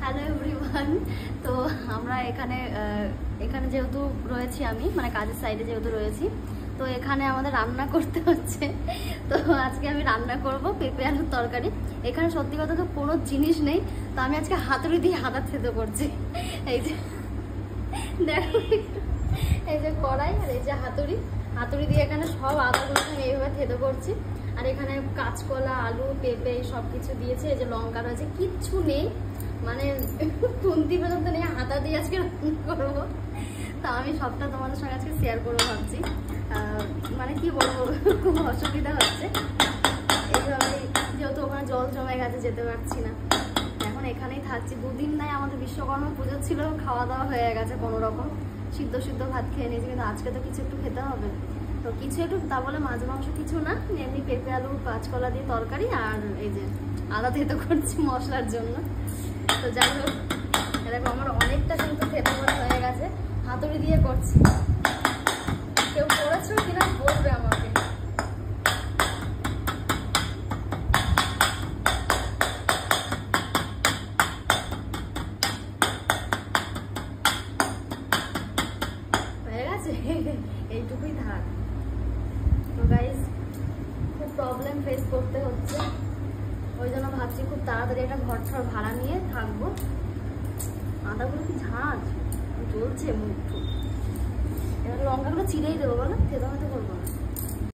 Hello everyone. তো আমরা এখানে যেহেতু রয়েছি, আমি মানে কাজের সাইডে যেহেতু রয়েছি, তো এখানে আমাদের রান্না করতে হচ্ছে। তো আজকে আমি রান্না করব পেঁপে আলুর তরকারি। এখানে সত্যি কথা তো কোনো জিনিস নেই, তো আমি আজকে হাতুড়ি দিয়ে হাতা থেতো করছি। এই যে দেখো, এই যে কড়াই আর এই যে হাতুড়ি দিয়ে এখানে সব আদাগুলো আমি এইভাবে থেতো করছি। আর এখানে কাঁচকলা, আলু, পেঁপে সব কিছু দিয়েছে। এই যে লঙ্কা রয়েছে, কিচ্ছু নেই, মানে খুন্তি পর্যন্ত নেই, হাতা দিয়ে আজকে রান্না করবো। তা আমি সবটা তোমাদের সঙ্গে আজকে শেয়ার করবো ভাবছি। মানে কি বলবো, খুব অসুবিধা হচ্ছে এইভাবে, যেহেতু ওখানে জল জমে গেছে, যেতে পারছি না। এখন এখানেই থাকছি। দুদিন নাই আমাদের বিশ্বকর্মা পুজো ছিল, খাওয়া দাওয়া হয়ে গেছে কোনো রকম, সিদ্ধ ভাত খেয়ে নিয়েছি। কিন্তু আজকে তো কিছু একটু খেতে হবে, তো কিছু একটু, তা বলে মাছ মাংস কিছু না, এমনি পেঁপে আলু কাঁচকলা দিয়ে তরকারি। আর এই যে আদা থেতো করছি মশলার জন্য। তো যাই হোক, দেখো আমার অনেকটা কিন্তু থেতো করা হয়ে গেছে, হাতুড়ি দিয়ে করছি। কেউ করেছো কিনা বলবে আমাকে। হয়ে গেছে, এইটুকুই থাক। তো গাইস, খুব প্রবলেম ফেস করতে হচ্ছে, ওই জন্য ভাবছি খুব তাড়াতাড়ি একটা ঘর ঠর ভাড়া নিয়ে থাকবো। আদাগুলো কি ঝাঁঝ জ্বলছে মুখ। এবার লঙ্কাগুলো চিড়েই দেবো, বলো থেতো করবো না।